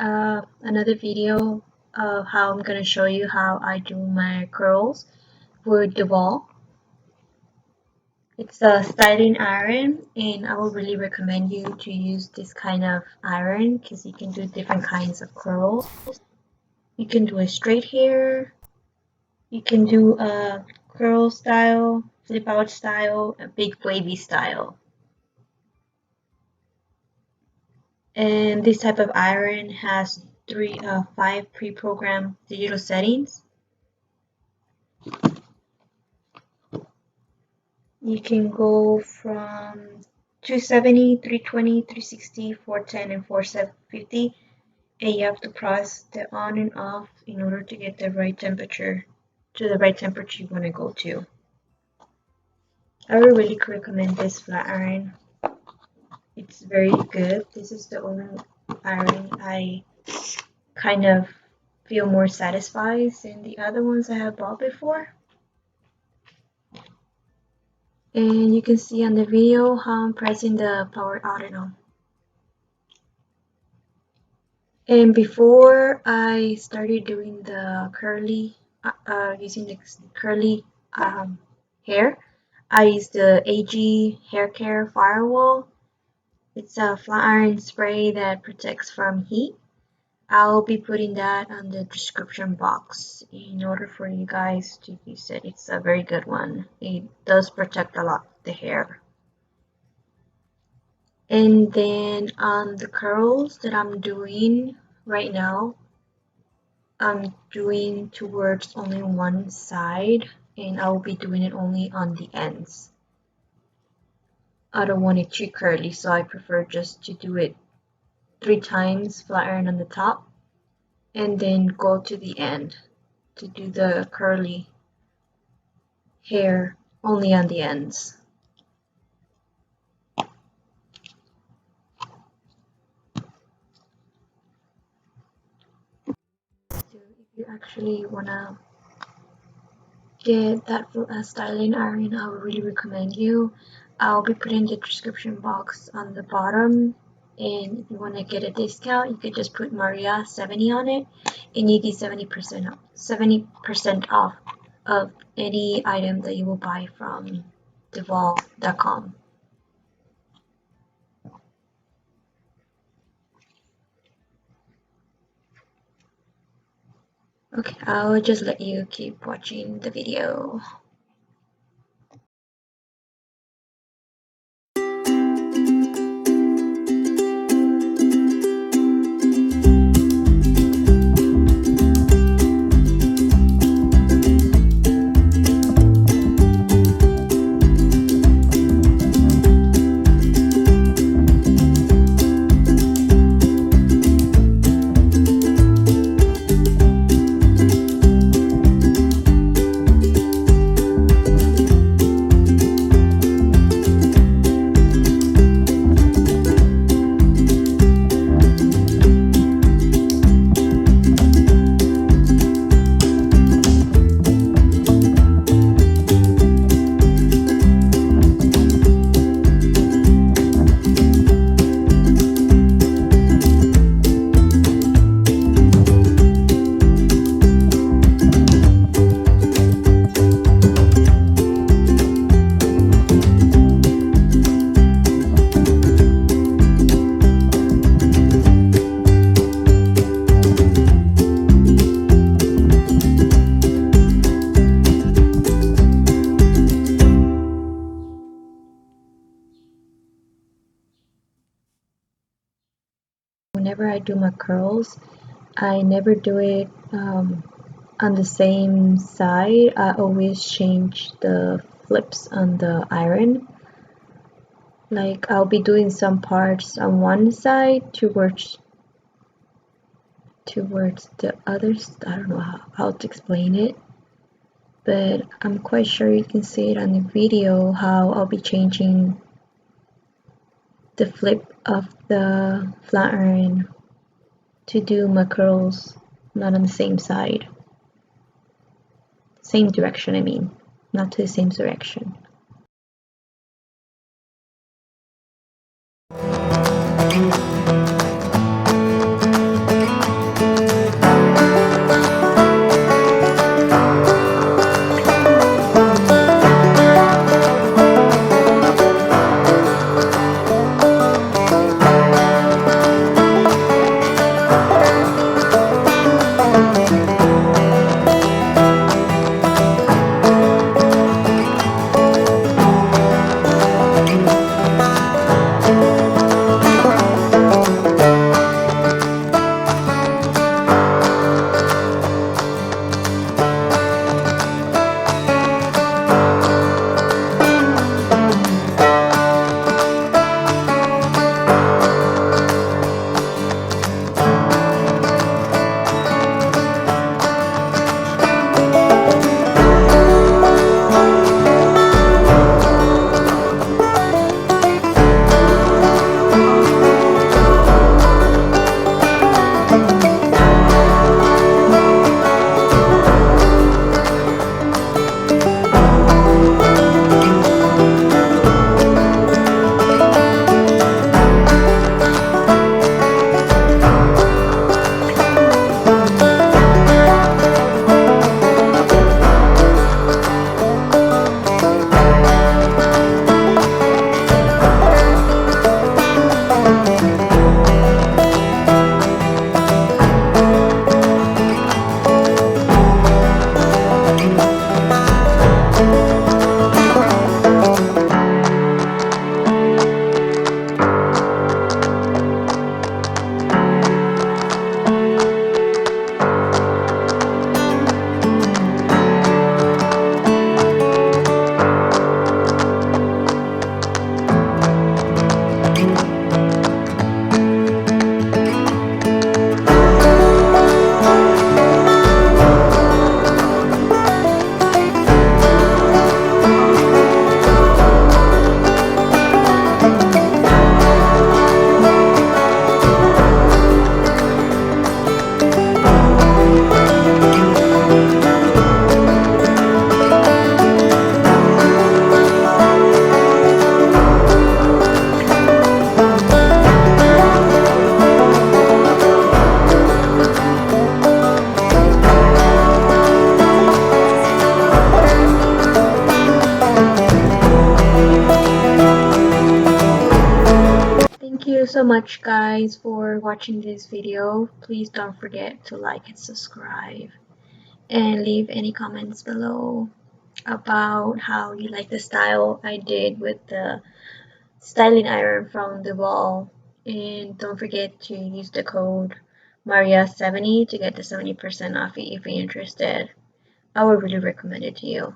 another video of how I'm gonna show you how I do my curls with Duvolle. It's a styling iron, and I would really recommend you to use this kind of iron because you can do different kinds of curls. You can do a straight hair, you can do a curl style, flip out style, a big wavy style. And this type of iron has 5 pre-programmed digital settings. You can go from 270, 320, 360, 410, and 450, and you have to press the on and off in order to get the right temperature you want to go to. I would really recommend this flat iron. It's very good. This is the only iron I kind of feel more satisfied than the other ones I have bought before. And you can see on the video how I'm pressing the power on and on. And before I started doing the curly, using the curly hair, I used the AG Hair Care Firewall. It's a flat iron spray that protects from heat. I'll be putting that on the description box in order for you guys to use it. It's a very good one. It does protect a lot of the hair. And then on the curls that I'm doing right now, I'm doing towards only one side, and I will be doing it only on the ends. I don't want it too curly, so I prefer just to do it 3 times, flat iron on the top, and then go to the end to do the curly hair only on the ends. So if you actually wanna get that styling iron, I would really recommend you. I'll be putting the description box on the bottom, and if you want to get a discount, you could just put Maria 70 on it, and you get 70% off of any item that you will buy from Duvolle.com. Okay, I'll just let you keep watching the video. Whenever I do my curls, I never do it on the same side. I always change the flips on the iron. Like I'll be doing some parts on one side towards the other. I don't know how to explain it, but I'm quite sure you can see it on the video how I'll be changing the flip of the flat iron to do my curls not on the same side. Same direction, I mean, not to the same direction. much, guys, for watching this video. Please don't forget to like and subscribe and leave any comments below about how you like the style I did with the styling iron from Duvolle. And don't forget to use the code Maria70 to get the 70% off if you're interested. I would really recommend it to you.